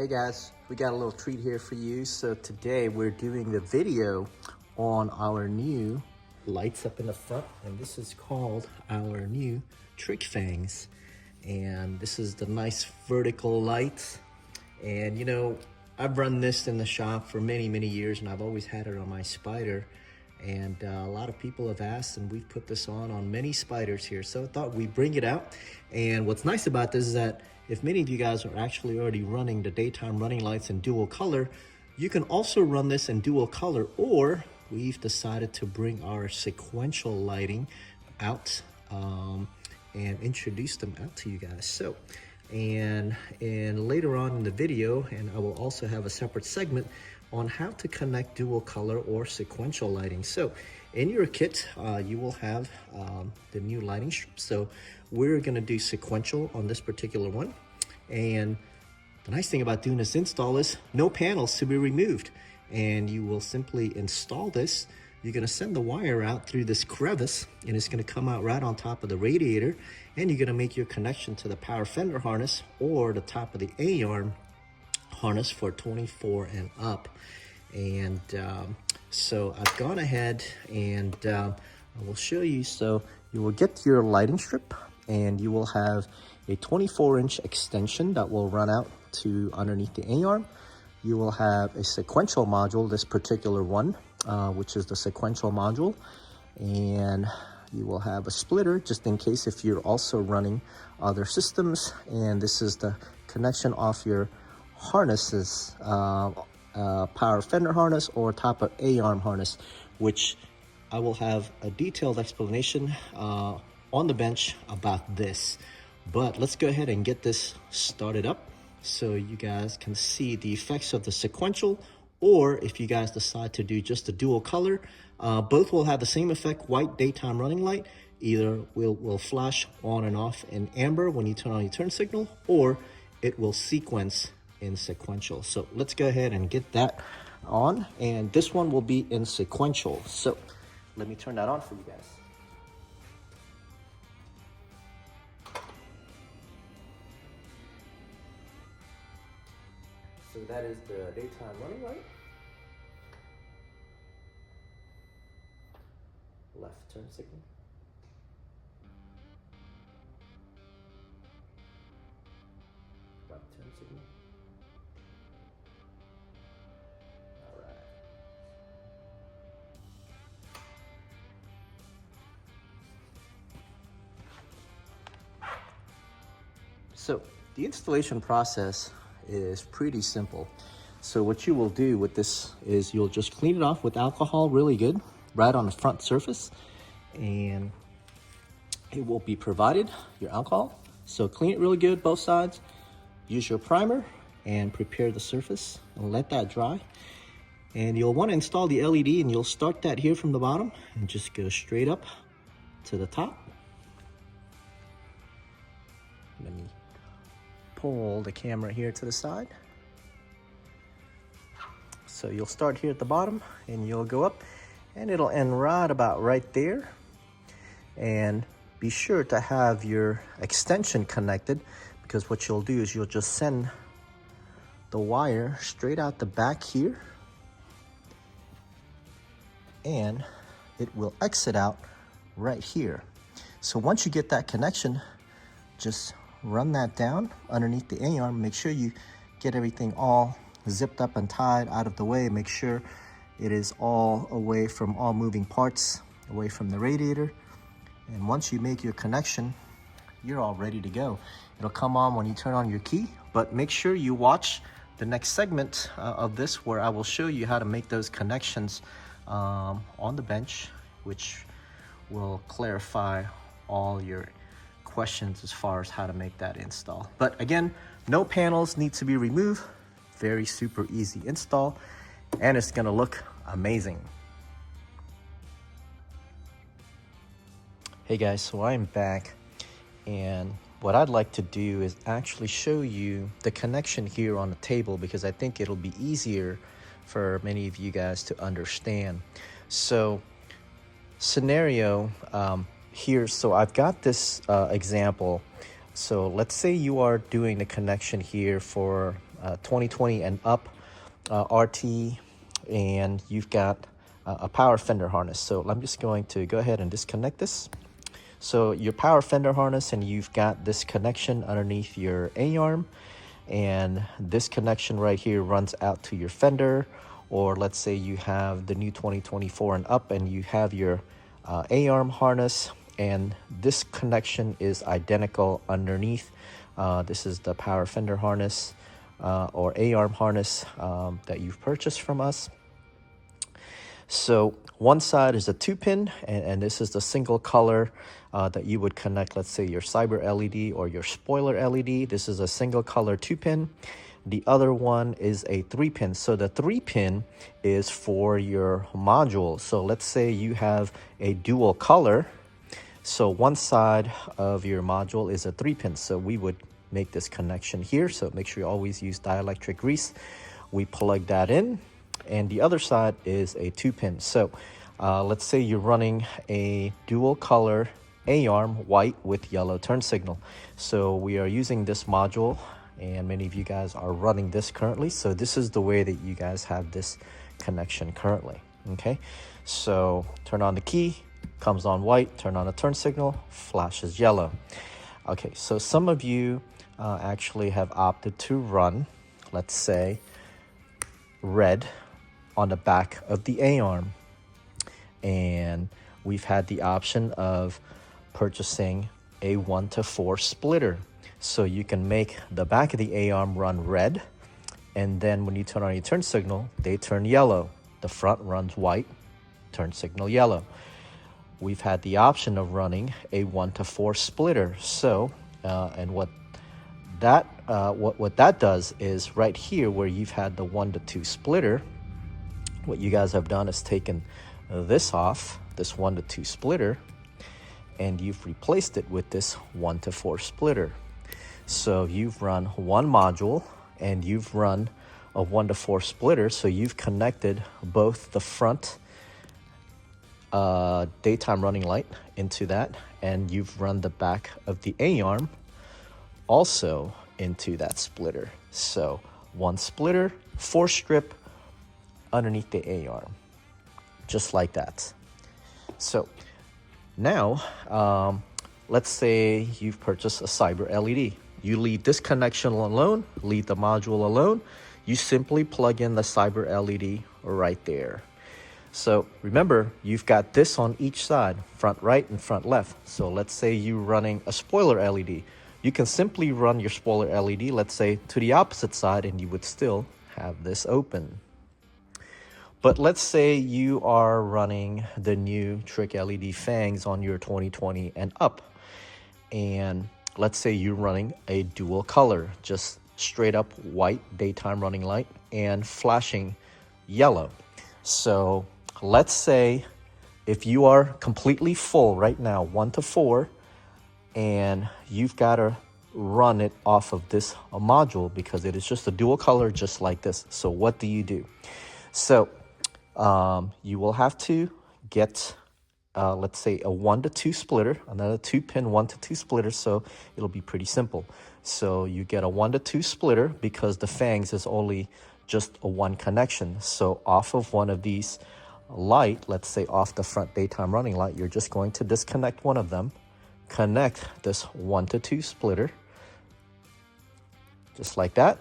Hey guys, we got a little treat here for you. So today we're doing the video on our new lights up in the front, and this is called our new TricFangz. And this is the nice vertical light. And you know, I've run this in the shop for many years, and I've always had it on my Spyder. And a lot of people have asked, and we've put this on many Spyders here. So I thought we'd bring it out. And what's nice about this is that if many of you guys are actually already running the daytime running lights in dual color, you can also run this in dual color, or we've decided to bring our sequential lighting out and introduce them out to you guys. So, and later on in the video, and I will also have a separate segment on how to connect dual color or sequential lighting. So in your kit, you will have the new lighting strips. So we're gonna do sequential on this particular one. And the nice thing about doing this install is no panels to be removed. And you will simply install this. You're gonna send the wire out through this crevice, and it's gonna come out right on top of the radiator, and you're gonna make your connection to the power fender harness or the top of the A-arm harness for 24 and up. And so I've gone ahead and I will show you. So you will get your lighting strip, and you will have a 24-inch extension that will run out to underneath the A-arm. You will have a sequential module, this particular one, which is the sequential module, and you will have a splitter just in case if you're also running other systems. And this is the connection off your harnesses, power fender harness or top of A-arm harness, which I will have a detailed explanation on the bench about this. But let's go ahead and get this started up so you guys can see the effects of the sequential, or if you guys decide to do just a dual color, both will have the same effect. White daytime running light either will flash on and off in amber when you turn on your turn signal, or it will sequence in sequential. So let's go ahead and get that on, and this one will be in sequential. So let me turn that on for you guys. So that is the daytime running light. Left turn signal. Right turn signal. All right. So the installation process is pretty simple. So what you will do with this is you'll just clean it off with alcohol really good right on the front surface, and it will be provided, your alcohol. So clean it really good, both sides. Use your primer and prepare the surface and let that dry. And you'll want to install the LED, and you'll start that here from the bottom and just go straight up to the top. Let me pull the camera here to the side. So you'll start here at the bottom and you'll go up, and it'll end right about right there. And be sure to have your extension connected, because what you'll do is you'll just send the wire straight out the back here, and it will exit out right here. So once you get that connection, just run that down underneath the A-arm. Make sure you get everything all zipped up and tied out of the way. Make sure it is all away from all moving parts, away from the radiator. And once you make your connection, you're all ready to go. It'll come on when you turn on your key, but make sure you watch the next segment of this, where I will show you how to make those connections on the bench, which will clarify all your questions as far as how to make that install. But again, no panels need to be removed. Very super easy install, and it's gonna look amazing. Hey guys, so I'm back, and what I'd like to do is actually show you the connection here on the table, because I think it'll be easier for many of you guys to understand. So scenario here, so I've got this example. So let's say you are doing the connection here for 2020 and up RT, and you've got a power fender harness. So I'm just going to go ahead and disconnect this. So your power fender harness, and you've got this connection underneath your A-arm, and this connection right here runs out to your fender. Or let's say you have the new 2024 and up, and you have your A-arm harness, and this connection is identical underneath. This is the power fender harness or A-arm harness that you've purchased from us. So one side is a 2-pin, and this is the single color that you would connect, let's say, your Spyder LED or your spoiler LED. This is a single color 2-pin. The other one is a 3-pin. So the 3-pin is for your module. So let's say you have a dual color. So one side of your module is a 3-pin. So we would make this connection here. So make sure you always use dielectric grease. We plug that in. And the other side is a 2-pin. So let's say you're running a dual color A-arm, white with yellow turn signal. So we are using this module, and many of you guys are running this currently. So this is the way that you guys have this connection currently. Okay, so turn on the key, comes on white, turn on the turn signal, flashes yellow. Okay, so some of you actually have opted to run, let's say, red on the back of the A-arm, and we've had the option of purchasing a 1-to-4 splitter, so you can make the back of the A-arm run red, and then when you turn on your turn signal, they turn yellow. The front runs white, turn signal yellow. We've had the option of running a 1-to-4 splitter. So and what that does is right here where you've had the 1-to-2 splitter, what you guys have done is taken this off, this 1-to-2 splitter, and you've replaced it with this 1-to-4 splitter. So you've run one module and you've run a 1-to-4 splitter. So you've connected both the front daytime running light into that, and you've run the back of the A-arm also into that splitter. So one splitter, 4 strip underneath the A-arm, just like that. So now let's say you've purchased a Spyder LED. You leave this connection alone, leave the module alone. You simply plug in the Spyder LED right there. So remember, you've got this on each side, front right and front left. So let's say you're running a spoiler LED. You can simply run your spoiler LED, let's say, to the opposite side, and you would still have this open. But let's say you are running the new TricLED on your 2020 and up. And let's say you're running a dual color, just straight up white daytime running light and flashing yellow. So let's say if you are completely full right now, 1-to-4, and you've got to run it off of this module because it is just a dual color just like this. So what do? So you will have to get let's say a 1-to-2 splitter, another 2-pin 1-to-2 splitter. So it'll be pretty simple. So you get a 1-to-2 splitter because the fangs is only just a 1 connection. So off of one of these light, let's say off the front daytime running light, you're just going to disconnect one of them, connect this 1-to-2 splitter, just like that.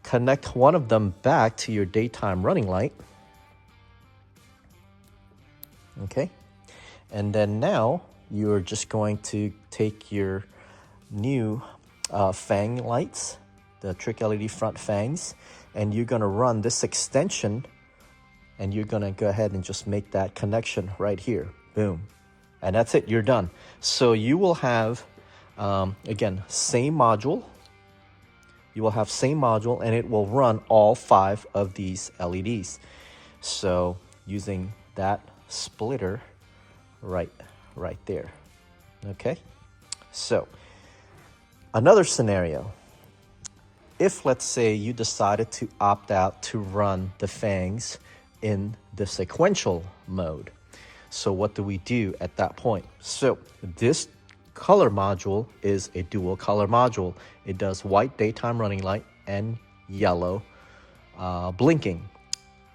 Connect one of them back to your daytime running light. Okay, and then now you're just going to take your new fang lights, the TricLED front fangs, and you're going to run this extension, and you're going to go ahead and just make that connection right here. Boom. And that's it. You're done. So you will have, again, same module. You will have same module, and it will run all 5 of these LEDs. So using that splitter right there. Okay, so another scenario, if let's say you decided to opt out to run the fangs in the sequential mode, so what do we do at that point? So this color module is a dual color module. It does white daytime running light and yellow blinking,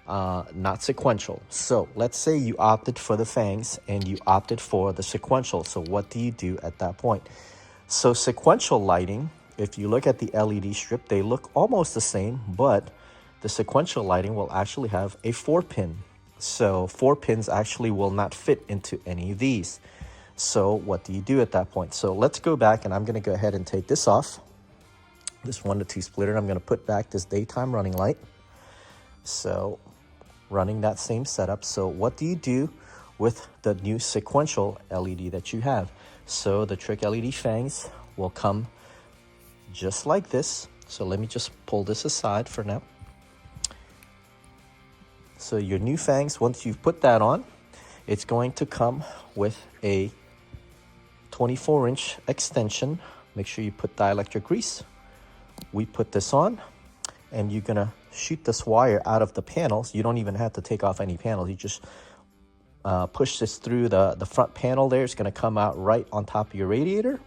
not sequential. So let's say you opted for the fangs and you opted for the sequential. So what do you do at that point? So sequential lighting, if you look at the LED strip, they look almost the same, but the sequential lighting will actually have a 4-pin. So 4 pins actually will not fit into any of these. So what do you do at that point? So let's go back, and I'm going to go ahead and take this off, this 1 to 2 splitter. I'm going to put back this daytime running light. So running that same setup. So what do you do with the new sequential LED that you have? So the TricLED fangs will come just like this. So let me just pull this aside for now. So your new fangs, once you've put that on, it's going to come with a 24-inch extension. Make sure you put dielectric grease. We put this on, and you're gonna shoot this wire out of the panels. You don't even have to take off any panels. You just push this through the front panel there. It's gonna come out right on top of your radiator.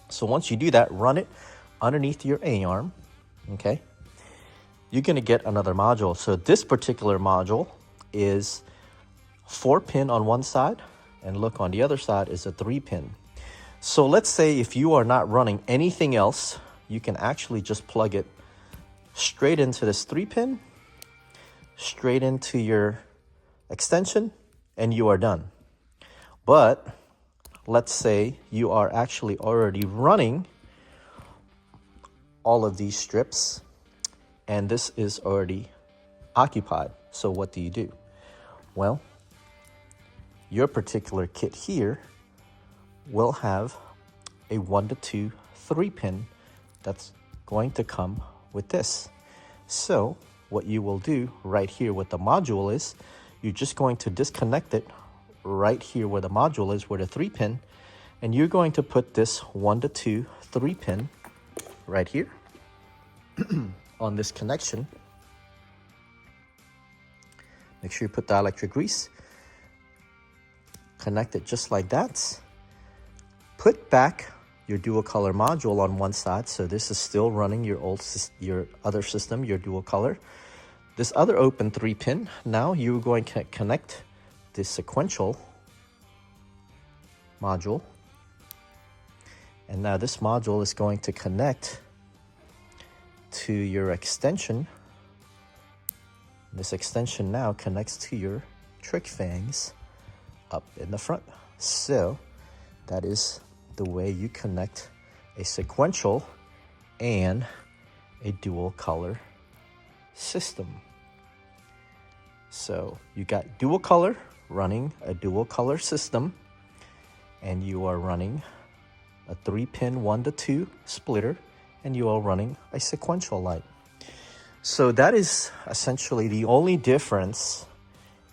So once you do that, run it underneath your A-arm, okay? You're gonna get another module. So this particular module is 4-pin on one side, and look, on the other side is a 3-pin. So let's say if you are not running anything else, you can actually just plug it straight into this 3-pin, straight into your extension, and you are done. But let's say you are actually already running all of these strips, and this is already occupied. So what do you do? Well, your particular kit here will have a 1 to 2 3-pin that's going to come with this. So what you will do right here with the module is you're just going to disconnect it right here where the module is, where the 3-pin, and you're going to put this 1 to 2 3-pin right here on this connection. Make sure you put dielectric grease. Connect it just like that. Put back your dual color module on one side. So this is still running your other system, your dual color. This other open 3-pin, now you're going to connect this sequential module. And now this module is going to connect to your extension. This extension now connects to your TricFangz up in the front. So that is the way you connect a sequential and a dual color system. So you got dual color running a dual color system, and you are running a 3-pin 1 to 2 splitter, and you are running a sequential light. So that is essentially the only difference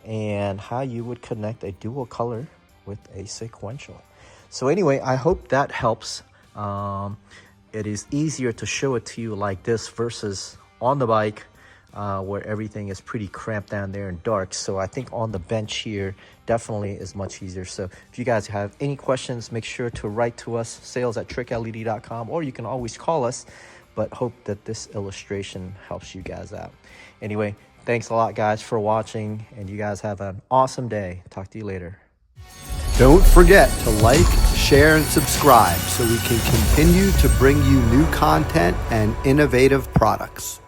in how you would connect a dual color with a sequential. So anyway, I hope that helps. It is easier to show it to you like this versus on the bike where everything is pretty cramped down there and dark. So I think on the bench here definitely is much easier. So if you guys have any questions, make sure to write to us, sales@tricled.com, or you can always call us. But hope that this illustration helps you guys out. Anyway, thanks a lot, guys, for watching, and you guys have an awesome day. Talk to you later. Don't forget to like, share, and subscribe so we can continue to bring you new content and innovative products.